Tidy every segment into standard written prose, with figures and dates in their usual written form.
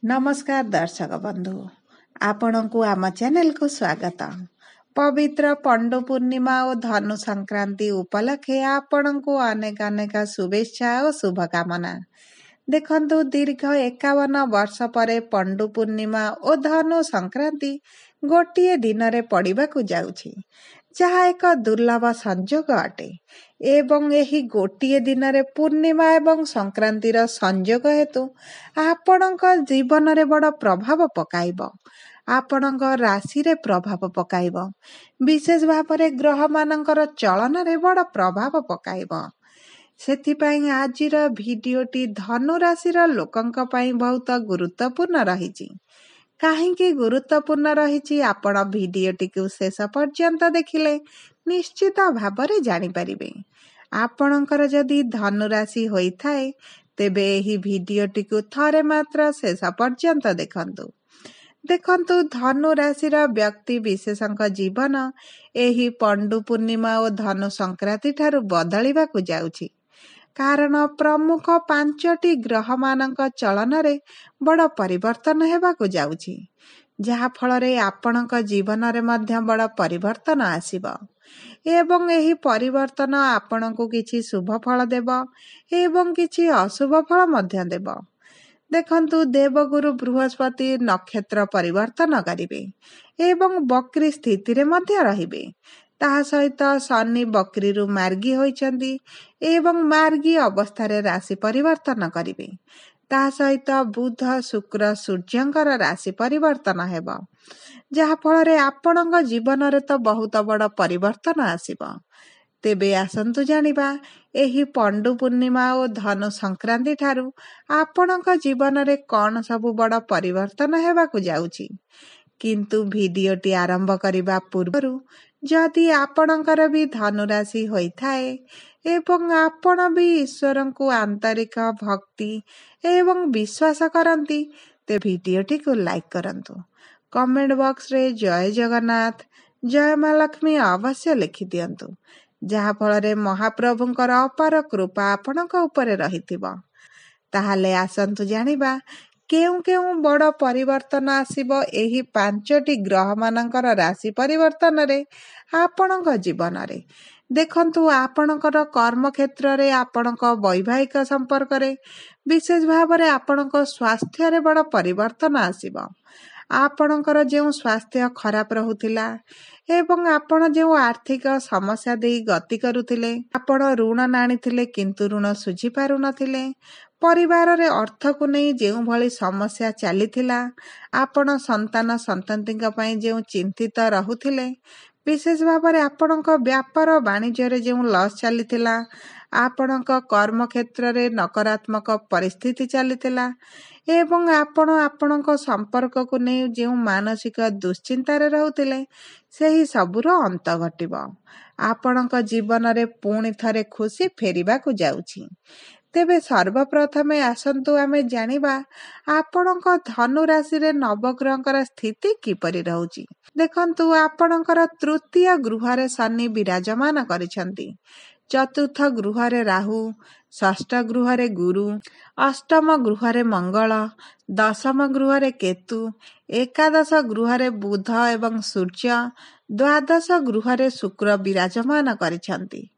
नमस्कार दर्शक बंधु, आपणकु आम चैनल को स्वागत। पवित्र पंडु पूर्णिमा और धनु संक्रांति उपलक्षे आपणकु अनेक अनेक शुभेच्छा और शुभकामना। देखंतु दीर्घ 51 वर्ष परे पंडु पूर्णिमा और धनु संक्रांति गोटिए दिन रे पड़िबाकु जाउछि, जहा एक दुर्लभ संजोग अटे एवं एही गोटिए दिन रे पूर्णिमा एवं संक्रांतिर संजोग हेतु आपणक जीवन रे बड़ प्रभाव पकाइब, आपणक राशि रे प्रभाव पकाइब, विशेष भाव ग्रह मानकर चलन रे बड़ प्रभाव पकाइब। सेथिपाई आजिर भिडियोटी धनु राशिर लोकंक पई बहुत गुरुत्वपूर्ण रहिछि। काहींकि गुरुत्वपूर्ण रहिछि आपण भिडियोटी को शेष पर्यंत देखिले निश्चित भाବରେ जानि परिबे। आपणकर जदि धनु राशि होइथाए तेबे एही भिडियोटी को थरे मात्र शेष पर्यंत देखंतु धनु राशिर व्यक्ति विशेषक जीवन एही पंडु पूर्णिमा और धनु संक्रांति ठारू बदलिबाकु जाउछि, कारण प्रमुख 5टी ग्रह मानक चलन रे बड़ परिवर्तन हेबाकु जाउछि, जहा फलरे आपणक जीवन रे मध्य बड़ परिवर्तन आसीबो एवं एही परिवर्तन आपणकु किछि शुभ फल देबो एवं किछि अशुभ फल मध्य देबो। देखंतु देवगुरु बृहस्पति नक्षत्र परिवर्तन करिवे एवं बक्री स्थिति रे मध्य रहिबे। ताहा सहित शनि बक्री रु मार्गी होइचंदी एवं मार्गी अवस्था राशि परिवर्तन करिवे। ताहा सहित बुध शुक्र सूर्यंकर राशि परिवर्तन हेबो, जहा फलरे आपणक जीवन रे तो बहुत बड़ परिवर्तन आसीबो। तेबे आसंतु जानिबा एही पंडु पूर्णिमा और धनु संक्रांति ठारू आपणक जीवन रे कौन सबु बड़ परिवर्तन हेबाकु जाउछि। किंतु भिडियोटी आरंभ करिबा पूर्वरु जदि आपणकर भी धनु राशि होइथाए एवं आपण भी ईश्वर को आंतरिक भक्ति एवं विश्वास करती ते भिडियोटी को लाइक करंतु, कमेंट बॉक्स रे जय जगन्नाथ जय मां लक्ष्मी अवश्य लिखि दियंतु, जहा फलरे महाप्रभुंकर अपार कृपा आपणक उपरे रहिथिबो। ताहाले आसंतु जानिबा केउ केउ बड़ परिवर्तन आसीबो एही 5टी ग्रह मानकर राशि परिवर्तन रे आपणक जीवन रे। देखंतु आपणकर कर्म क्षेत्र रे, आपणक वैवाहिक संपर्क रे, विशेष भाव रे आपणक स्वास्थ्य रे बड़ परिवर्तन आसीबो। आपणकर जेउ स्वास्थ्य खराब रहुथिला एवं आपण जेउ आर्थिक समस्या देई गति करुथिले, आपण ऋण नाणिथिले किंतु ऋण सुझी पारु नथिले, परिवार रे अर्थ को नहीं जेउ भली समस्या चलीथिला, आपण संतान संततिक पई जेउ चिंतित रहुथिले, विशेष भाव रे आपणक व्यापार वाणिज्य रे जेउ लॉस चलीथिला, आपणक कर्म क्षेत्र रे नकारात्मक परिस्थिति चलीथिला एवं आपण आपणक संपर्क को नहीं जेउ मानसिक दुश्चिंता रे रहुथिले सेही सबुर अंत घटिबो। आपणक जीवन रे पुणी थरे खुशी फेरिबा को जाउछि। तेबे सर्वप्रथमे आसंतु आमे जानिबा आपणक धनु राशि रे नवग्रहकर स्थिति किपरि रहउछि। देखंतु आपणकर तृतीय गृह रे शनि विराजमान करिसंती, चतुर्थ गृह रे राहु, षष्ठ गृह रे गुरु, अष्टम गृह रे मंगल, दशम गृह रे केतु, एकादश गृह रे बुध एवं सूर्य, द्वादश गृह रे शुक्र विराजमान करिसंती।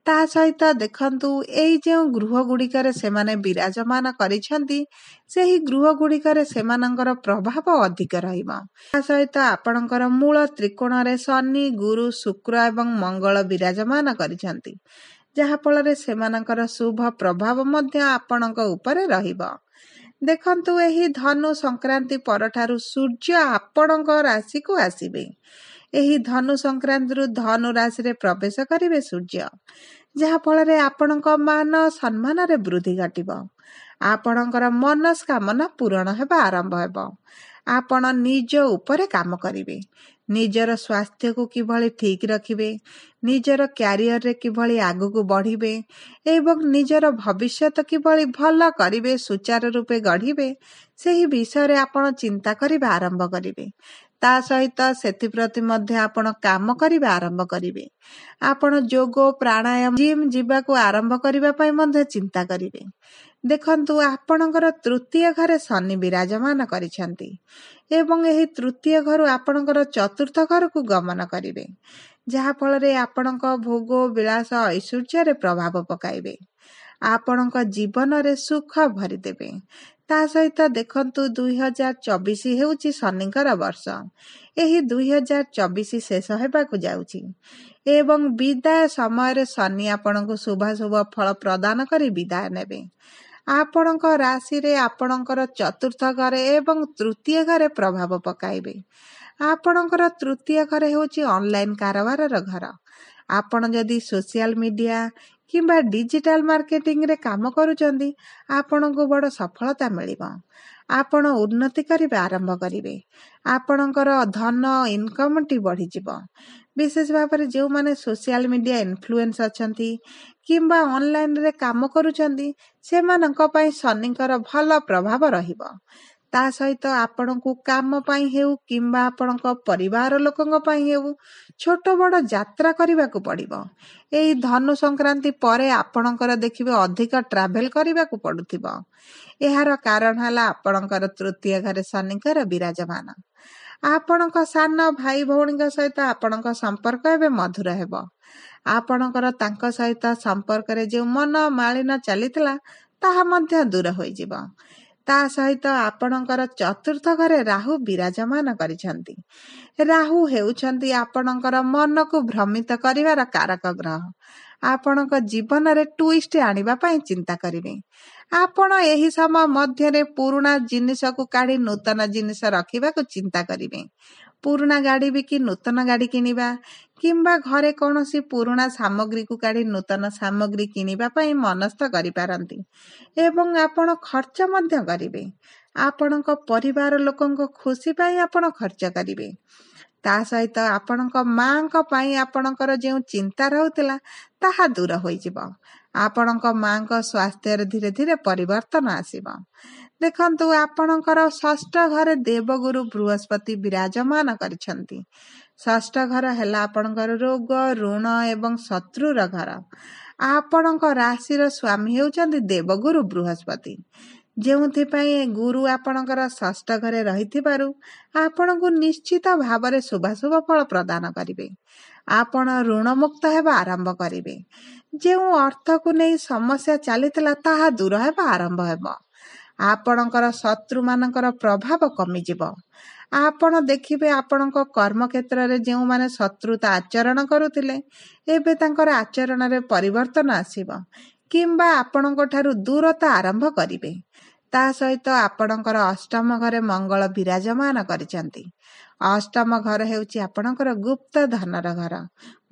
ता सहित देखंतु एई जे गृह गुड़िकर सेमाने विराजमान करिसंती सेही गृह गुड़िकर सेमानंकर प्रभाव अधिक रहिबो। ता सहित आपणकर मूल त्रिकोण रे शनि गुरु शुक्र एवं मंगल विराजमान करिसंती, जहा फलरे सेमानकर शुभ प्रभाव मध्य आपणक उपरे रहिबो। देखंतु एही धनु संक्रांति परठारु सूर्य आपणक राशि को आसीबे। एही धनु संक्रांति रु धनु राशि रे प्रवेश करिवे सूर्य, जहा फलरे आपणक मान सम्मान रे वृद्धि घटिबो। आपणकर मनस्कामना पूर्ण हेबा आरंभ हेबो। आपण निज उपरे काम करिवे, निजर स्वास्थ्य को किभली ठीक रखिबे, निजर क्यारियर रे किभली आगु को बढ़िबे एवं निजर भविष्यत किभली भल करिवे, सुचारू रूपे गढ़िबे, सेही विषय रे आपण चिंता करिबा आरंभ करिवे। ता सहित सेति प्रति मध्य आपण काम करिबा आरंभ करिवे। आपण जोग प्राणायाम जिम जीवा को आरंभ करिबा पई मध्य चिंता करिवे। ଦେଖନ୍ତୁ ଆପଣଙ୍କର ତୃତୀୟ ଘରେ ଶନି ବିରାଜମାନ କରିଛନ୍ତି ଏବଂ ଏହି ତୃତୀୟ ଘରୁ ଆପଣଙ୍କର ଚତୁର୍ଥ ଘରକୁ ଗମନ କରିବେ, ଯାହାଫଳରେ ଆପଣଙ୍କ ଭୋଗ ବିଳାସ ଐଶ୍ୱର୍ଯ୍ୟରେ ପ୍ରଭାବ ପକାଇବେ, ଆପଣଙ୍କ ଜୀବନରେ ସୁଖ ଭରିଦେବେ। ତା ସହିତ ଦେଖନ୍ତୁ 2024 ହେଉଛି ଶନିଙ୍କର ବର୍ଷ। ଏହି 2024 ଶେଷ ହେବାକୁ ଯାଉଛି ଏବଂ ବିଦାୟ ସମୟରେ ଶନି ଆପଣଙ୍କୁ ଶୁଭାଶୁଭ ଫଳ ପ୍ରଦାନ କରି ବିଦାୟ ନେବେ। ଆପଣଙ୍କ ରାଶିରେ ଆପଣଙ୍କର ଚତୁର୍ଥ ଘରେ ଏବଂ ତୃତୀୟ ଘରେ ପ୍ରଭାବ ପକାଇବେ। ଆପଣଙ୍କର ତୃତୀୟ ଘର ହେଉଛି ଅନଲାଇନ କାରବାରର ଘର। ଆପଣ ଯଦି ସୋସିଆଲ ମିଡିଆ କିମ୍ବା ଡିଜିଟାଲ ମାର୍କେଟିଂରେ କାମ କରୁଛନ୍ତି, ଆପଣଙ୍କୁ ବଡ଼ ସଫଳତା ମିଳିବ। ଆପଣ ଉନ୍ନତି କରିବା ଆରମ୍ଭ କରିବେ। ଆପଣଙ୍କର ଧନ ଇନକମଟି ବଢ଼ିଯିବ। ବିଶେଷ ଭାବରେ ଯେଉଁମାନେ ସୋସିଆଲ ମିଡିଆ ଇନଫ୍ଲୁଏନ୍ସ ଅଛନ୍ତି କିମ୍ବା ଅନଲାଇନରେ କାମ କରୁଛନ୍ତି, ସେମାନଙ୍କ ପାଇଁ ଶନିଙ୍କର ଭଲ ପ୍ରଭାବ ରହିବ। ତା ସହିତ ଆପଣଙ୍କୁ କାମ ପାଇଁ ହେଉ କିମ୍ବା ଆପଣଙ୍କ ପରିବାର ଲୋକଙ୍କ ପାଇଁ ହେଉ ଛୋଟ ବଡ଼ ଯାତ୍ରା କରିବାକୁ ପଡ଼ିବ। ଏହି ଧନୁ ସଂକ୍ରାନ୍ତି ପରେ ଆପଣଙ୍କର ଦେଖିବେ ଅଧିକ ଟ୍ରାଭେଲ କରିବାକୁ ପଡ଼ୁଥିବ। ଏହାର କାରଣ ହେଲା ଆପଣଙ୍କର ତୃତୀୟ ଘରେ ଶନିଙ୍କର ବିରାଜମାନ। ଆପଣଙ୍କ ସାନ ଭାଇ ଭଉଣୀଙ୍କ ସହିତ ଆପଣଙ୍କ ସମ୍ପର୍କ ଏବେ ମଧୁର ହେବ। ଆପଣଙ୍କର ତାଙ୍କ ସହିତ ସମ୍ପର୍କରେ ଯେଉଁ ମନ ମାଳିନ ଚାଲିଥିଲା, ତାହା ମଧ୍ୟ ଦୂର ହୋଇଯିବ। ତା ସହିତ ଆପଣଙ୍କର ଚତୁର୍ଥ ଘରେ ରାହୁ ବିରାଜମାନ କରିଛନ୍ତି। ରାହୁ ହେଉଛନ୍ତି ଆପଣଙ୍କର ମନକୁ ଭ୍ରମିତ କରିବାର କାରକ ଗ୍ରହ। ଆପଣଙ୍କ ଜୀବନରେ ଟୁଇଷ୍ଟ ଆଣିବା ପାଇଁ ଚିନ୍ତା କରିବେ। ଆପଣ ଏହି ସମୟ ମଧ୍ୟରେ ପୁରୁଣା ଜିନିଷକୁ କାଢ଼ି ନୂତନ ଜିନିଷ ରଖିବାକୁ ଚିନ୍ତା କରିବେ। ପୁରୁଣା ଗାଡ଼ି ବିକି ନୂତନ ଗାଡ଼ି କିଣିବା କିମ୍ବା ଘରେ କୌଣସି ପୁରୁଣା ସାମଗ୍ରୀକୁ କାଢ଼ି ନୂତନ ସାମଗ୍ରୀ କିଣିବା ପାଇଁ ମନସ୍ଥ କରିପାରନ୍ତି ଏବଂ ଆପଣ ଖର୍ଚ୍ଚ ମଧ୍ୟ କରିବେ। ଆପଣଙ୍କ ପରିବାର ଲୋକଙ୍କ ଖୁସି ପାଇଁ ଆପଣ ଖର୍ଚ୍ଚ କରିବେ। ତା ସହିତ ଆପଣଙ୍କ ମାଙ୍କ ପାଇଁ ଆପଣଙ୍କର ଯେଉଁ ଚିନ୍ତା ରହୁଥିଲା, ତାହା ଦୂର ହୋଇଯିବ। ଆପଣଙ୍କ ମାଙ୍କ ସ୍ୱାସ୍ଥ୍ୟରେ ଧୀରେ ଧୀରେ ପରିବର୍ତ୍ତନ ଆସିବ। ଦେଖନ୍ତୁ ଆପଣଙ୍କର ଷଷ୍ଠ ଘରେ ଦେବଗୁରୁ ବୃହସ୍ପତି ବିରାଜମାନ କରିଛନ୍ତି। ଷଷ୍ଠ ଘର ହେଲା ଆପଣଙ୍କର ରୋଗ, ଋଣ ଏବଂ ଶତ୍ରୁର ଘର। ଆପଣଙ୍କ ରାଶିର ସ୍ୱାମୀ ହେଉଛନ୍ତି ଦେବଗୁରୁ ବୃହସ୍ପତି, ଯେଉଁଥିପାଇଁ ଗୁରୁ ଆପଣଙ୍କର ଷଷ୍ଠ ଘରେ ରହିଥିବାରୁ ଆପଣଙ୍କୁ ନିଶ୍ଚିତ ଭାବରେ ଶୁଭାଶୁଭ ଫଳ ପ୍ରଦାନ କରିବେ। ଆପଣ ଋଣମୁକ୍ତ ହେବା ଆରମ୍ଭ କରିବେ। ଯେଉଁ ଅର୍ଥକୁ ନେଇ ସମସ୍ୟା ଚାଲିଥିଲା, ତାହା ଦୂର ହେବା ଆରମ୍ଭ ହେବ। ଆପଣଙ୍କର ଶତ୍ରୁମାନଙ୍କର ପ୍ରଭାବ କମିଯିବ। ଆପଣ ଦେଖିବେ ଆପଣଙ୍କ କର୍ମକ୍ଷେତ୍ରରେ ଯେଉଁମାନେ ଶତ୍ରୁତା ଆଚରଣ କରୁଥିଲେ, ଏବେ ତାଙ୍କର ଆଚରଣରେ ପରିବର୍ତ୍ତନ ଆସିବ କିମ୍ବା ଆପଣଙ୍କ ଠାରୁ ଦୂରତା ଆରମ୍ଭ କରିବେ। ତା ସହିତ ଆପଣଙ୍କର ଅଷ୍ଟମ ଘରେ ମଙ୍ଗଳ ବିରାଜମାନ କରିଛନ୍ତି। ଅଷ୍ଟମ ଘର ହେଉଛି ଆପଣଙ୍କର ଗୁପ୍ତ ଧନର ଘର,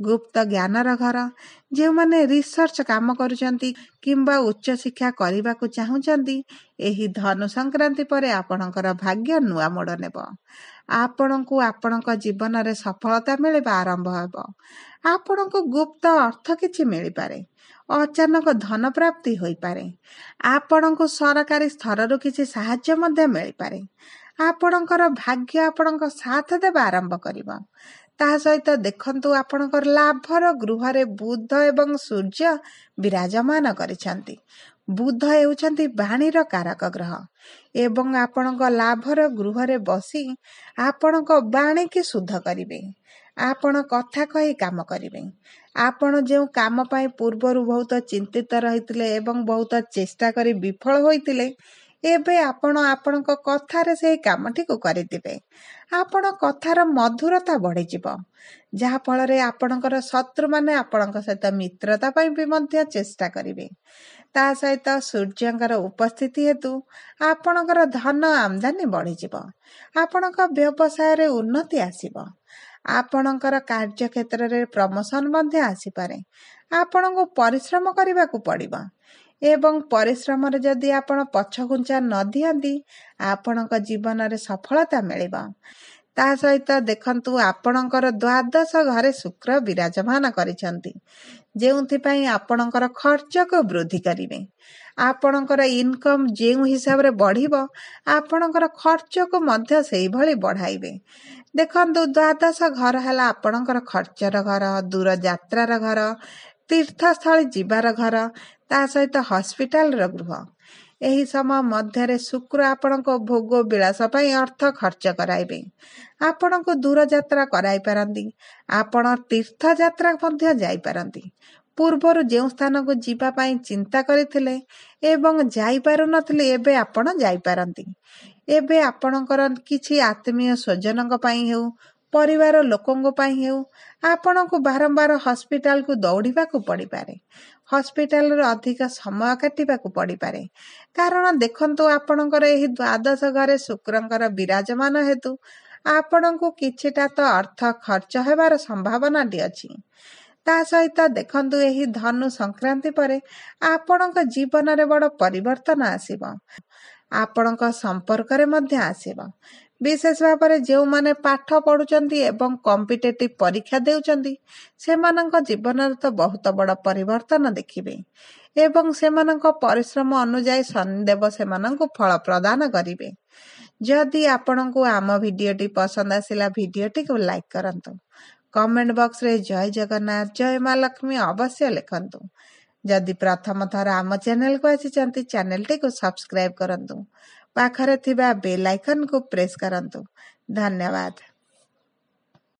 ଗୁପ୍ତ ଜ୍ଞାନର ଘର। ଯେଉଁମାନେ ରିସର୍ଚ୍ଚ କାମ କରୁଛନ୍ତି କିମ୍ବା ଉଚ୍ଚଶିକ୍ଷା କରିବାକୁ ଚାହୁଁଛନ୍ତି, ଏହି ଧନୁ ସଂକ୍ରାନ୍ତି ପରେ ଆପଣଙ୍କର ଭାଗ୍ୟ ନୂଆ ମୋଡ଼ ନେବ। ଆପଣଙ୍କୁ ଆପଣଙ୍କ ଜୀବନରେ ସଫଳତା ମିଳିବା ଆରମ୍ଭ ହେବ। ଆପଣଙ୍କୁ ଗୁପ୍ତ ଅର୍ଥ କିଛି ମିଳିପାରେ। ଅଚାନକ ଧନ ପ୍ରାପ୍ତି ହୋଇପାରେ। ଆପଣଙ୍କୁ ସରକାରୀ ସ୍ତରରୁ କିଛି ସାହାଯ୍ୟ ମଧ୍ୟ ମିଳିପାରେ। ଆପଣଙ୍କର ଭାଗ୍ୟ ଆପଣଙ୍କ ସାଥ ଦେବା ଆରମ୍ଭ କରିବ। ତା ସହିତ ଦେଖନ୍ତୁ ଆପଣଙ୍କର ଲାଭର ଗୃହରେ ବୁଧ ଏବଂ ସୂର୍ଯ୍ୟ ବିରାଜମାନ କରିଛନ୍ତି। ବୁଧ ହେଉଛନ୍ତି ବାଣୀର କାରକ ଗ୍ରହ ଏବଂ ଆପଣଙ୍କ ଲାଭର ଗୃହରେ ବସି ଆପଣଙ୍କ ବାଣୀକି ଶୁଦ୍ଧ କରିବେ। ଆପଣ କଥା କହି କାମ କରିବେ। ଆପଣ ଯେଉଁ କାମ ପାଇଁ ପୂର୍ବରୁ ବହୁତ ଚିନ୍ତିତ ରହିଥିଲେ ଏବଂ ବହୁତ ଚେଷ୍ଟା କରି ବିଫଳ ହୋଇଥିଲେ, ଏବେ ଆପଣ ଆପଣଙ୍କ କଥାରେ ସେହି କାମଟିକୁ କରିଦେବେ। ଆପଣ କଥାର ମଧୁରତା ବଢ଼ିଯିବ, ଯାହାଫଳରେ ଆପଣଙ୍କର ଶତ୍ରୁମାନେ ଆପଣଙ୍କ ସହିତ ମିତ୍ରତା ପାଇଁ ବି ମଧ୍ୟ ଚେଷ୍ଟା କରିବେ। ତା ସହିତ ସୂର୍ଯ୍ୟଙ୍କର ଉପସ୍ଥିତି ହେତୁ ଆପଣଙ୍କର ଧନ ଆମଦାନୀ ବଢ଼ିଯିବ। ଆପଣଙ୍କ ବ୍ୟବସାୟରେ ଉନ୍ନତି ଆସିବ। ଆପଣଙ୍କର କାର୍ଯ୍ୟକ୍ଷେତ୍ରରେ ପ୍ରମୋସନ ମଧ୍ୟ ଆସିପାରେ। ଆପଣଙ୍କୁ ପରିଶ୍ରମ କରିବାକୁ ପଡ଼ିବ ଏବଂ ପରିଶ୍ରମରେ ଯଦି ଆପଣ ପଛଘୁଞ୍ଚା ନ ଦିଅନ୍ତି, ଆପଣଙ୍କ ଜୀବନରେ ସଫଳତା ମିଳିବ। ତା ସହିତ ଦେଖନ୍ତୁ ଆପଣଙ୍କର ଦ୍ୱାଦଶ ଘରେ ଶୁକ୍ର ବିରାଜମାନ କରିଛନ୍ତି, ଯେଉଁଥିପାଇଁ ଆପଣଙ୍କର ଖର୍ଚ୍ଚକୁ ବୃଦ୍ଧି କରିବେ। ଆପଣଙ୍କର ଇନକମ୍ ଯେଉଁ ହିସାବରେ ବଢ଼ିବ, ଆପଣଙ୍କର ଖର୍ଚ୍ଚକୁ ମଧ୍ୟ ସେଇଭଳି ବଢ଼ାଇବେ। ଦେଖନ୍ତୁ ଦ୍ୱାଦଶ ଘର ହେଲା ଆପଣଙ୍କର ଖର୍ଚ୍ଚର ଘର, ଦୂର ଯାତ୍ରାର ଘର, ତୀର୍ଥସ୍ଥଳୀ ଯିବାର ଘର, ତା ସହିତ ହସ୍ପିଟାଲର ଗୃହ। ଏହି ସମୟ ମଧ୍ୟରେ ଶୁକ୍ର ଆପଣଙ୍କ ଭୋଗ ବିଳାସ ପାଇଁ ଅର୍ଥ ଖର୍ଚ୍ଚ କରାଇବେ। ଆପଣଙ୍କୁ ଦୂର ଯାତ୍ରା କରାଇ ପାରନ୍ତି। ଆପଣ ତୀର୍ଥଯାତ୍ରା ମଧ୍ୟ ଯାଇପାରନ୍ତି। ପୂର୍ବରୁ ଯେଉଁ ସ୍ଥାନକୁ ଯିବା ପାଇଁ ଚିନ୍ତା କରିଥିଲେ ଏବଂ ଯାଇପାରୁନଥିଲେ ଏବେ ଆପଣ ଯାଇପାରନ୍ତି। ଏବେ ଆପଣଙ୍କର କିଛି ଆତ୍ମୀୟ ସ୍ୱଜନଙ୍କ ପାଇଁ ହେଉ, ପରିବାର ଲୋକଙ୍କ ପାଇଁ ହେଉ, ଆପଣଙ୍କୁ ବାରମ୍ବାର ହସ୍ପିଟାଲକୁ ଦୌଡ଼ିବାକୁ ପଡ଼ିପାରେ। ହସ୍ପିଟାଲରେ ଅଧିକ ସମୟ କାଟିବାକୁ ପଡ଼ିପାରେ। କାରଣ ଦେଖନ୍ତୁ, ଆପଣଙ୍କର ଏହି ଦ୍ୱାଦଶ ଘରେ ଶୁକ୍ରଙ୍କର ବିରାଜମାନ ହେତୁ ଆପଣଙ୍କୁ କିଛିଟା ତ ଅର୍ଥ ଖର୍ଚ୍ଚ ହେବାର ସମ୍ଭାବନାଟି ଅଛି। ତା ସହିତ ଦେଖନ୍ତୁ, ଏହି ଧନୁ ସଂକ୍ରାନ୍ତି ପରେ ଆପଣଙ୍କ ଜୀବନରେ ବଡ଼ ପରିବର୍ତ୍ତନ ଆସିବ। ଆପଣଙ୍କ ସମ୍ପର୍କରେ ମଧ୍ୟ ଆସିବ। ବିଶେଷ ଭାବରେ ଯେଉଁମାନେ ପାଠ ପଢ଼ୁଛନ୍ତି ଏବଂ କମ୍ପିଟେଟିଭ୍ ପରୀକ୍ଷା ଦେଉଛନ୍ତି ସେମାନଙ୍କ ଜୀବନରେ ତ ବହୁତ ବଡ଼ ପରିବର୍ତ୍ତନ ଦେଖିବେ ଏବଂ ସେମାନଙ୍କ ପରିଶ୍ରମ ଅନୁଯାୟୀ ଶନିଦେବ ସେମାନଙ୍କୁ ଫଳ ପ୍ରଦାନ କରିବେ। ଯଦି ଆପଣଙ୍କୁ ଆମ ଭିଡ଼ିଓଟି ପସନ୍ଦ ଆସିଲା ଭିଡ଼ିଓଟିକୁ ଲାଇକ୍ କରନ୍ତୁ। କମେଣ୍ଟ ବକ୍ସରେ ଜୟ ଜଗନ୍ନାଥ, ଜୟ ମା ଲକ୍ଷ୍ମୀ ଅବଶ୍ୟ ଲେଖନ୍ତୁ। ଯଦି ପ୍ରଥମ ଥର ଆମ ଚ୍ୟାନେଲକୁ ଆସିଛନ୍ତି ଚ୍ୟାନେଲଟିକୁ ସବସ୍କ୍ରାଇବ୍ କରନ୍ତୁ। ପାଖରେ ଥିବା ବେଲ୍ ଆଇକନକୁ ପ୍ରେସ୍ କରନ୍ତୁ। ଧନ୍ୟବାଦ।